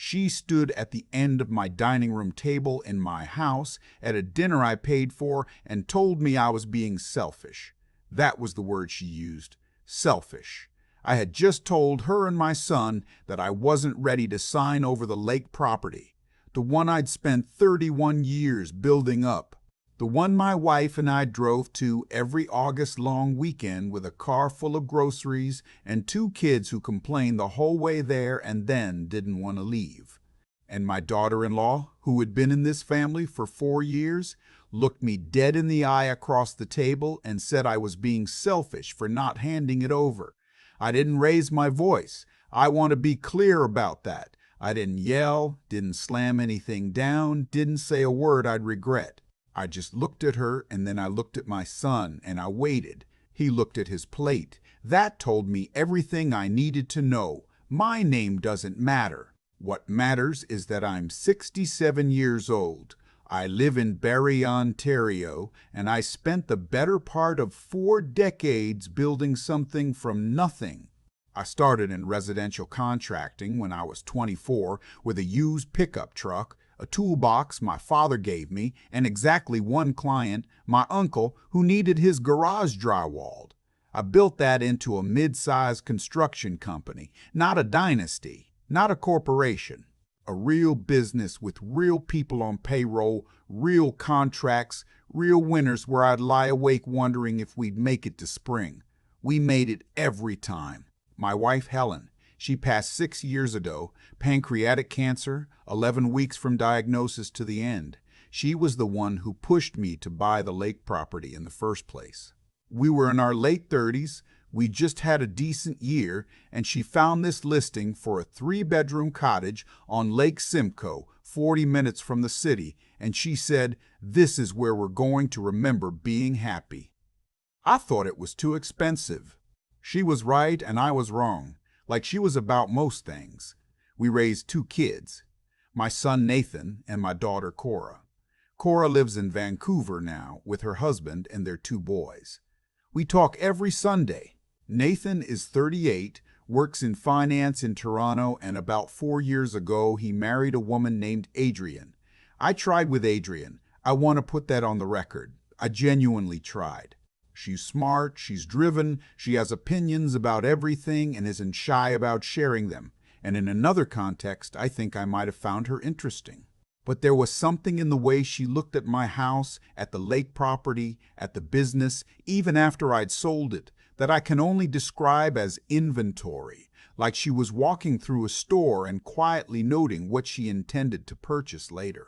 She stood at the end of my dining room table in my house at a dinner I paid for and told me I was being selfish. That was the word she used, selfish. I had just told her and my son that I wasn't ready to sign over the lake property, the one I'd spent 31 years building up, the one my wife and I drove to every August long weekend with a car full of groceries and 2 kids who complained the whole way there and then didn't want to leave. And my daughter-in-law, who had been in this family for 4 years, looked me dead in the eye across the table and said I was being selfish for not handing it over. I didn't raise my voice. I want to be clear about that. I didn't yell, didn't slam anything down, didn't say a word I'd regret. I just looked at her, and then I looked at my son, and I waited. He looked at his plate. That told me everything I needed to know. My name doesn't matter. What matters is that I'm 67 years old. I live in Barrie, Ontario, and I spent the better part of 4 decades building something from nothing. I started in residential contracting when I was 24 with a used pickup truck, a toolbox my father gave me, and exactly one client, my uncle, who needed his garage drywalled. I built that into a mid-sized construction company, not a dynasty, not a corporation. A real business with real people on payroll, real contracts, real winters where I'd lie awake wondering if we'd make it to spring. We made it every time. My wife, Helen, she passed 6 years ago, pancreatic cancer, 11 weeks from diagnosis to the end. She was the one who pushed me to buy the lake property in the first place. We were in our late 30s, we just had a decent year, and she found this listing for a 3-bedroom cottage on Lake Simcoe, 40 minutes from the city, and she said, "This is where we're going to remember being happy." I thought it was too expensive. She was right and I was wrong, like she was about most things. We raised 2 kids, my son Nathan and my daughter Cora. Cora lives in Vancouver now with her husband and their 2 boys. We talk every Sunday. Nathan is 38, works in finance in Toronto, and about 4 years ago he married a woman named Adrian. I tried with Adrian. I want to put that on the record. I genuinely tried. She's smart, she's driven, she has opinions about everything and isn't shy about sharing them. And in another context, I think I might have found her interesting. But there was something in the way she looked at my house, at the lake property, at the business, even after I'd sold it, that I can only describe as inventory, like she was walking through a store and quietly noting what she intended to purchase later.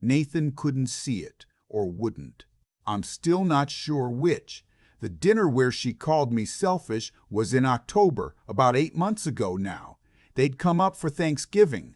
Nathan couldn't see it, or wouldn't. I'm still not sure which. The dinner where she called me selfish was in October, about 8 months ago now. They'd come up for Thanksgiving.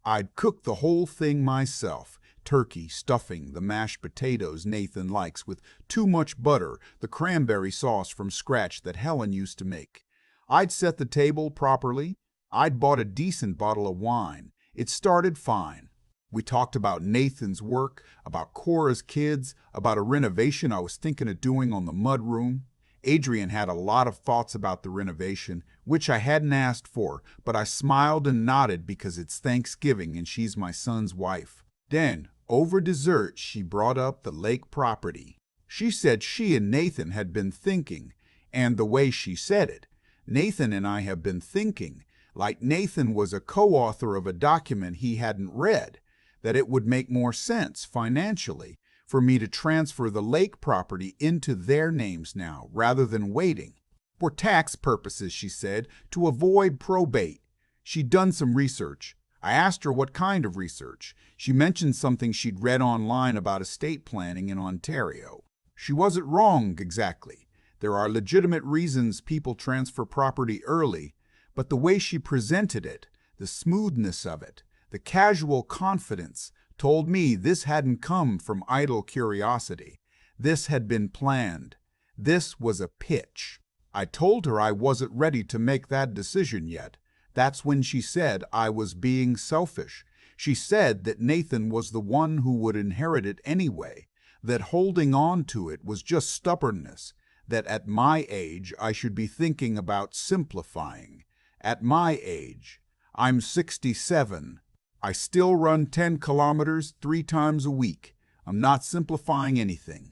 I'd cooked the whole thing myself. Turkey, stuffing, the mashed potatoes Nathan likes with too much butter, the cranberry sauce from scratch that Helen used to make. I'd set the table properly. I'd bought a decent bottle of wine. It started fine. We talked about Nathan's work, about Cora's kids, about a renovation I was thinking of doing on the mudroom. Adrian had a lot of thoughts about the renovation, which I hadn't asked for, but I smiled and nodded because it's Thanksgiving and she's my son's wife. Then, over dessert, she brought up the lake property. She said she and Nathan had been thinking, and the way she said it, Nathan and I have been thinking, like Nathan was a co-author of a document he hadn't read, that it would make more sense financially for me to transfer the lake property into their names now rather than waiting. For tax purposes, she said, to avoid probate. She'd done some research. I asked her what kind of research. She mentioned something she'd read online about estate planning in Ontario. She wasn't wrong exactly. There are legitimate reasons people transfer property early, but the way she presented it, the smoothness of it, the casual confidence, told me this hadn't come from idle curiosity. This had been planned. This was a pitch. I told her I wasn't ready to make that decision yet. That's when she said I was being selfish. She said that Nathan was the one who would inherit it anyway, that holding on to it was just stubbornness, that at my age I should be thinking about simplifying. At my age, I'm 67. I still run 10 kilometers 3 times a week. I'm not simplifying anything.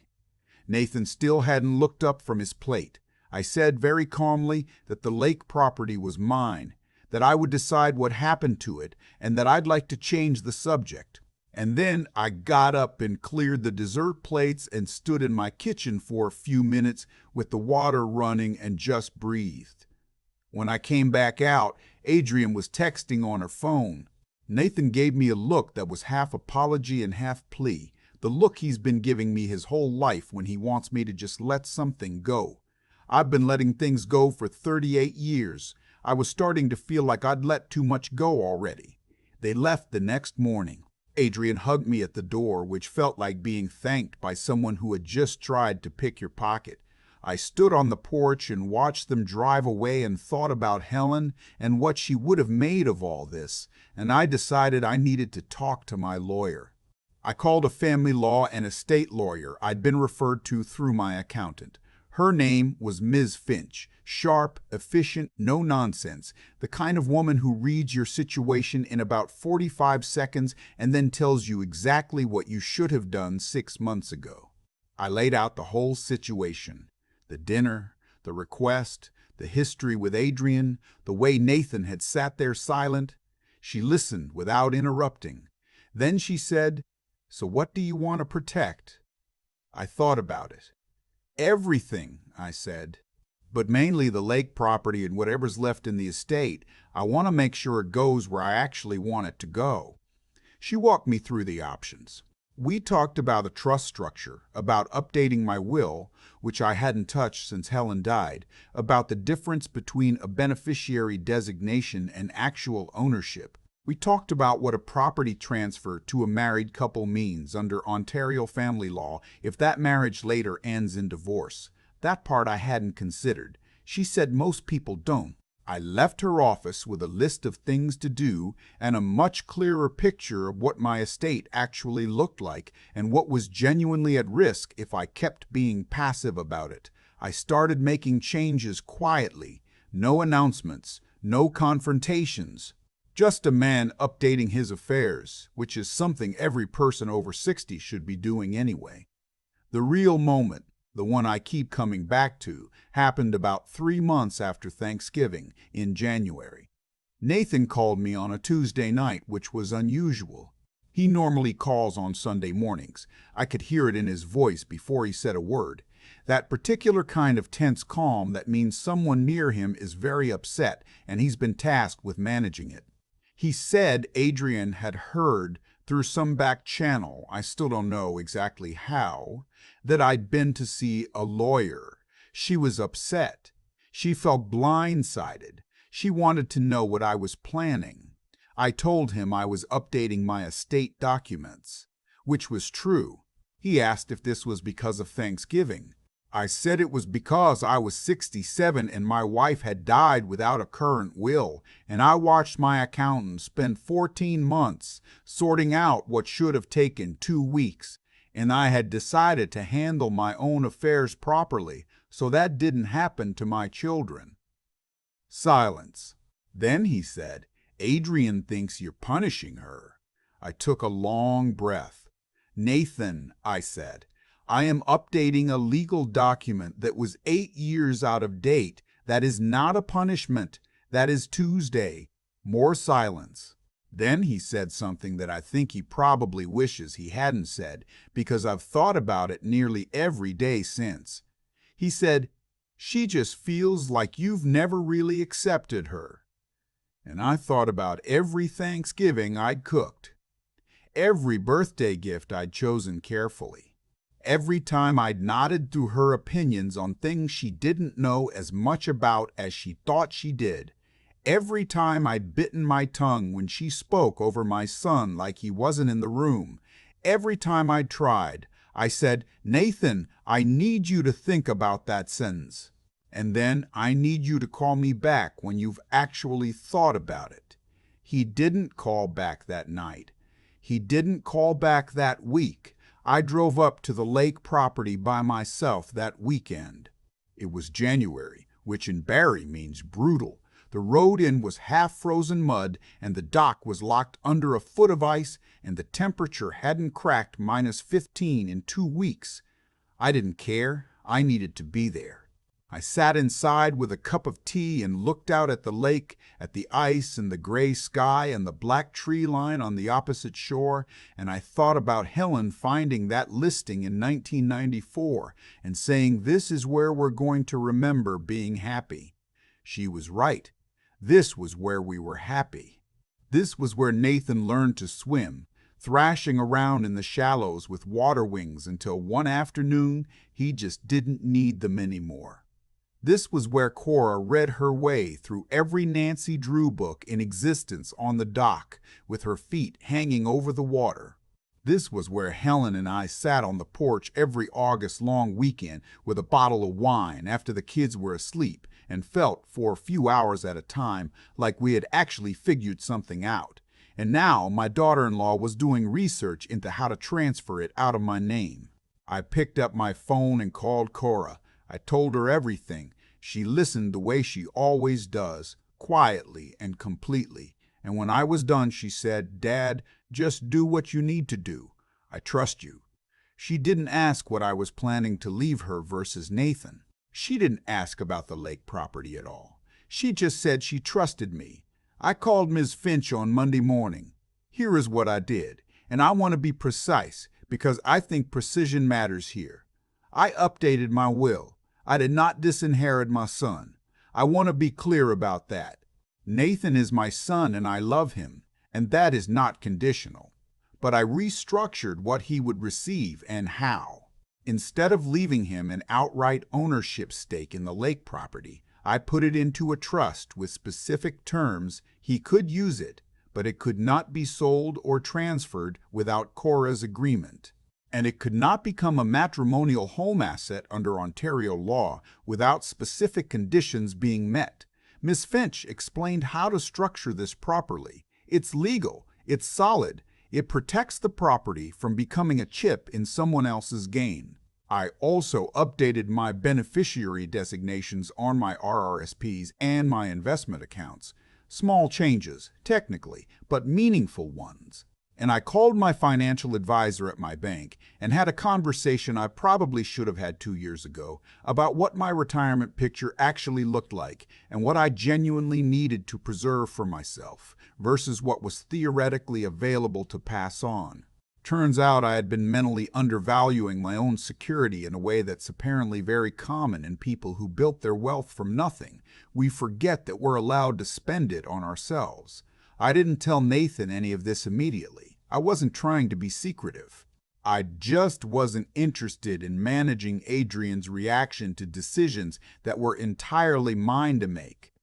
Nathan still hadn't looked up from his plate. I said very calmly that the lake property was mine, that I would decide what happened to it, and that I'd like to change the subject. And then I got up and cleared the dessert plates and stood in my kitchen for a few minutes with the water running and just breathed. When I came back out, Adrian was texting on her phone. Nathan gave me a look that was half apology and half plea, the look he's been giving me his whole life when he wants me to just let something go. I've been letting things go for 38 years. I was starting to feel like I'd let too much go already. They left the next morning. Adrian hugged me at the door, which felt like being thanked by someone who had just tried to pick your pocket. I stood on the porch and watched them drive away and thought about Helen and what she would have made of all this, and I decided I needed to talk to my lawyer. I called a family law and estate lawyer I'd been referred to through my accountant. Her name was Ms. Finch, sharp, efficient, no nonsense, the kind of woman who reads your situation in about 45 seconds and then tells you exactly what you should have done 6 months ago. I laid out the whole situation. The dinner, the request, the history with Adrian, the way Nathan had sat there silent. She listened without interrupting. Then she said, "So what do you want to protect?" I thought about it. "Everything," I said, "but mainly the lake property and whatever's left in the estate. I want to make sure it goes where I actually want it to go." She walked me through the options. We talked about a trust structure, about updating my will, which I hadn't touched since Helen died, about the difference between a beneficiary designation and actual ownership. We talked about what a property transfer to a married couple means under Ontario family law if that marriage later ends in divorce. That part I hadn't considered. She said most people don't. I left her office with a list of things to do and a much clearer picture of what my estate actually looked like and what was genuinely at risk if I kept being passive about it. I started making changes quietly, no announcements, no confrontations. Just a man updating his affairs, which is something every person over 60 should be doing anyway. The real moment, the one I keep coming back to, happened about 3 months after Thanksgiving, in January. Nathan called me on a Tuesday night, which was unusual. He normally calls on Sunday mornings. I could hear it in his voice before he said a word. That particular kind of tense calm that means someone near him is very upset and he's been tasked with managing it. He said Adrian had heard through some back channel, I still don't know exactly how, that I'd been to see a lawyer. She was upset. She felt blindsided. She wanted to know what I was planning. I told him I was updating my estate documents, which was true. He asked if this was because of Thanksgiving. I said it was because I was 67 and my wife had died without a current will, and I watched my accountant spend 14 months sorting out what should have taken 2 weeks, and I had decided to handle my own affairs properly, so that didn't happen to my children. Silence. Then he said, "Adrian thinks you're punishing her." I took a long breath. "Nathan," I said, "I am updating a legal document that was 8 years out of date. That is not a punishment. That is Tuesday." More silence. Then he said something that I think he probably wishes he hadn't said, because I've thought about it nearly every day since. He said, "She just feels like you've never really accepted her." And I thought about every Thanksgiving I'd cooked, every birthday gift I'd chosen carefully, every time I'd nodded to her opinions on things she didn't know as much about as she thought she did, every time I'd bitten my tongue when she spoke over my son like he wasn't in the room, every time I'd tried, I said, "Nathan, I need you to think about that sentence. And then I need you to call me back when you've actually thought about it." He didn't call back that night. He didn't call back that week. I drove up to the lake property by myself that weekend. It was January, which in Barrie means brutal. The road in was half frozen mud, and the dock was locked under a foot of ice, and the temperature hadn't cracked -15 in 2 weeks. I didn't care. I needed to be there. I sat inside with a cup of tea and looked out at the lake, at the ice and the gray sky and the black tree line on the opposite shore, and I thought about Helen finding that listing in 1994 and saying, "This is where we're going to remember being happy." She was right. This was where we were happy. This was where Nathan learned to swim, thrashing around in the shallows with water wings until one afternoon he just didn't need them anymore. This was where Cora read her way through every Nancy Drew book in existence on the dock, with her feet hanging over the water. This was where Helen and I sat on the porch every August long weekend with a bottle of wine after the kids were asleep and felt, for a few hours at a time, like we had actually figured something out. And now my daughter-in-law was doing research into how to transfer it out of my name. I picked up my phone and called Cora. I told her everything. She listened the way she always does, quietly and completely. And when I was done, she said, "Dad, just do what you need to do. I trust you." She didn't ask what I was planning to leave her versus Nathan. She didn't ask about the lake property at all. She just said she trusted me. I called Ms. Finch on Monday morning. Here is what I did, and I want to be precise because I think precision matters here. I updated my will. I did not disinherit my son. I want to be clear about that. Nathan is my son and I love him, and that is not conditional. But I restructured what he would receive and how. Instead of leaving him an outright ownership stake in the lake property, I put it into a trust with specific terms. He could use it, but it could not be sold or transferred without Cora's agreement. And it could not become a matrimonial home asset under Ontario law without specific conditions being met. Ms. Finch explained how to structure this properly. It's legal, it's solid, it protects the property from becoming a chip in someone else's game. I also updated my beneficiary designations on my RRSPs and my investment accounts. Small changes, technically, but meaningful ones. And I called my financial advisor at my bank and had a conversation I probably should have had 2 years ago about what my retirement picture actually looked like and what I genuinely needed to preserve for myself versus what was theoretically available to pass on. Turns out I had been mentally undervaluing my own security in a way that's apparently very common in people who built their wealth from nothing. We forget that we're allowed to spend it on ourselves. I didn't tell Nathan any of this immediately. I wasn't trying to be secretive. I just wasn't interested in managing Adrian's reaction to decisions that were entirely mine to make.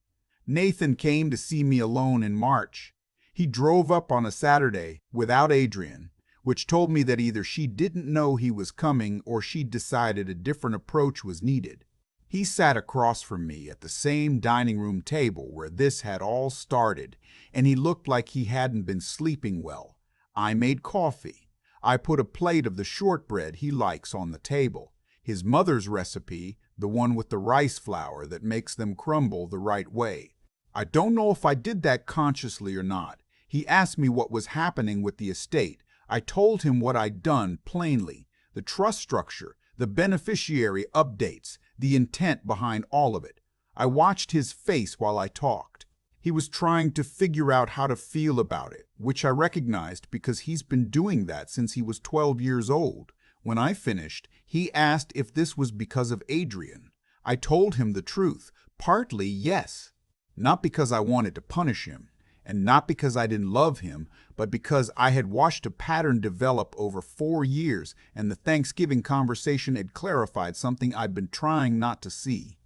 Nathan came to see me alone in March. He drove up on a Saturday without Adrian, which told me that either she didn't know he was coming or she'd decided a different approach was needed. He sat across from me at the same dining room table where this had all started, and he looked like he hadn't been sleeping well. I made coffee. I put a plate of the shortbread he likes on the table. His mother's recipe, the one with the rice flour that makes them crumble the right way. I don't know if I did that consciously or not. He asked me what was happening with the estate. I told him what I'd done plainly, the trust structure, the beneficiary updates, the intent behind all of it. I watched his face while I talked. He was trying to figure out how to feel about it, which I recognized because he's been doing that since he was 12 years old. When I finished, he asked if this was because of Adrian. I told him the truth. Partly, yes. Not because I wanted to punish him, and not because I didn't love him, but because I had watched a pattern develop over 4 years, and the Thanksgiving conversation had clarified something I'd been trying not to see.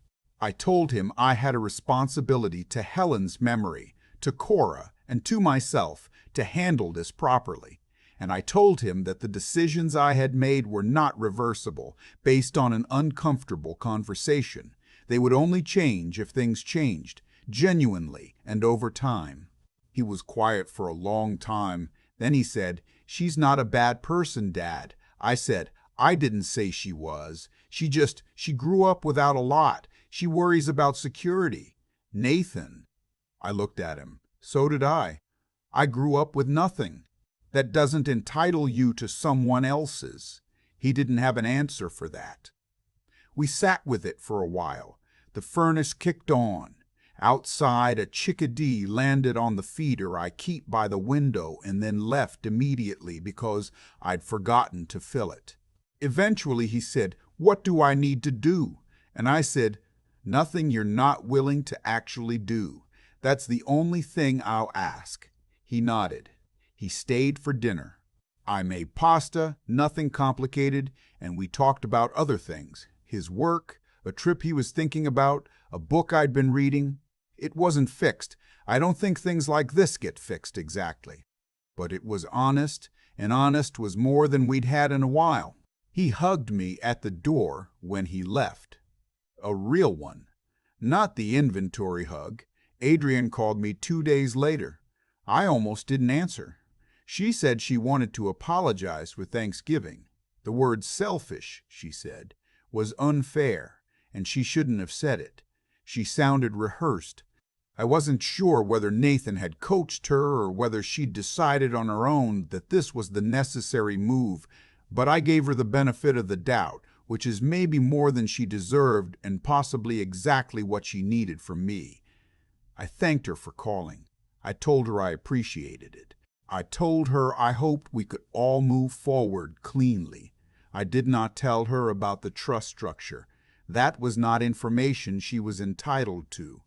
I told him I had a responsibility to Helen's memory, to Cora, and to myself to handle this properly. And I told him that the decisions I had made were not reversible, based on an uncomfortable conversation. They would only change if things changed, genuinely and over time. He was quiet for a long time. Then he said, "She's not a bad person, Dad." I said, "I didn't say she was. She grew up without a lot. She worries about security." Nathan, I looked at him. So did I. I grew up with nothing. That doesn't entitle you to someone else's. He didn't have an answer for that. We sat with it for a while. The furnace kicked on. Outside, a chickadee landed on the feeder I keep by the window and then left immediately because I'd forgotten to fill it. Eventually, he said, "What do I need to do?" And I said, "Nothing you're not willing to actually do. That's the only thing I'll ask." He nodded. He stayed for dinner. I made pasta, nothing complicated, and we talked about other things. His work, a trip he was thinking about, a book I'd been reading. It wasn't fixed. I don't think things like this get fixed exactly. But it was honest, and honest was more than we'd had in a while. He hugged me at the door when he left. A real one. Not the inventory hug. Adrian called me 2 days later. I almost didn't answer. She said she wanted to apologize for Thanksgiving. The word selfish, she said, was unfair, and she shouldn't have said it. She sounded rehearsed. I wasn't sure whether Nathan had coached her or whether she'd decided on her own that this was the necessary move, but I gave her the benefit of the doubt, which is maybe more than she deserved and possibly exactly what she needed from me. I thanked her for calling. I told her I appreciated it. I told her I hoped we could all move forward cleanly. I did not tell her about the trust structure. That was not information she was entitled to.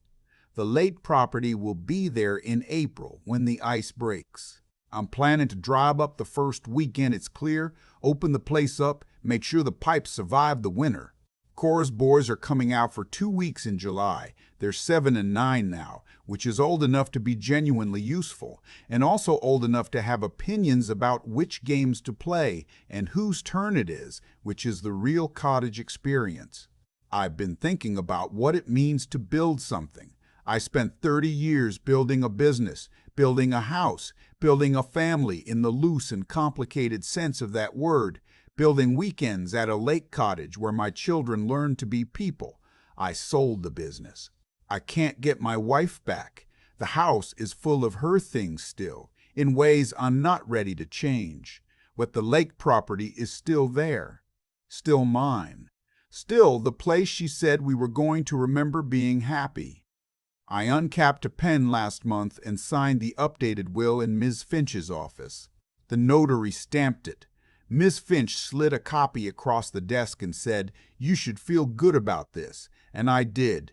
The lake property will be there in April when the ice breaks. I'm planning to drive up the first weekend it's clear, open the place up, make sure the pipes survive the winter. Cora's boys are coming out for 2 weeks in July. They're 7 and 9 now, which is old enough to be genuinely useful, and also old enough to have opinions about which games to play and whose turn it is, which is the real cottage experience. I've been thinking about what it means to build something. I spent 30 years building a business, building a house, building a family in the loose and complicated sense of that word, building weekends at a lake cottage where my children learned to be people. I sold the business. I can't get my wife back. The house is full of her things still, in ways I'm not ready to change. But the lake property is still there, still mine. Still the place she said we were going to remember being happy. I uncapped a pen last month and signed the updated will in Ms. Finch's office. The notary stamped it. Ms. Finch slid a copy across the desk and said, "You should feel good about this," and I did.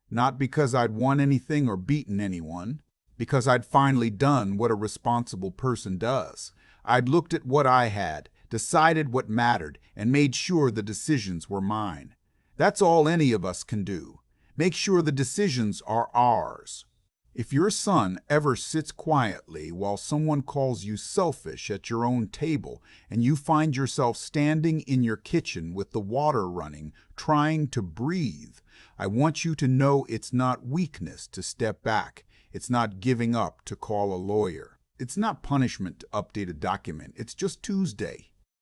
Not because I'd won anything or beaten anyone, because I'd finally done what a responsible person does. I'd looked at what I had, decided what mattered, and made sure the decisions were mine. That's all any of us can do. Make sure the decisions are ours. If your son ever sits quietly while someone calls you selfish at your own table and you find yourself standing in your kitchen with the water running, trying to breathe, I want you to know it's not weakness to step back. It's not giving up to call a lawyer. It's not punishment to update a document. It's just Tuesday.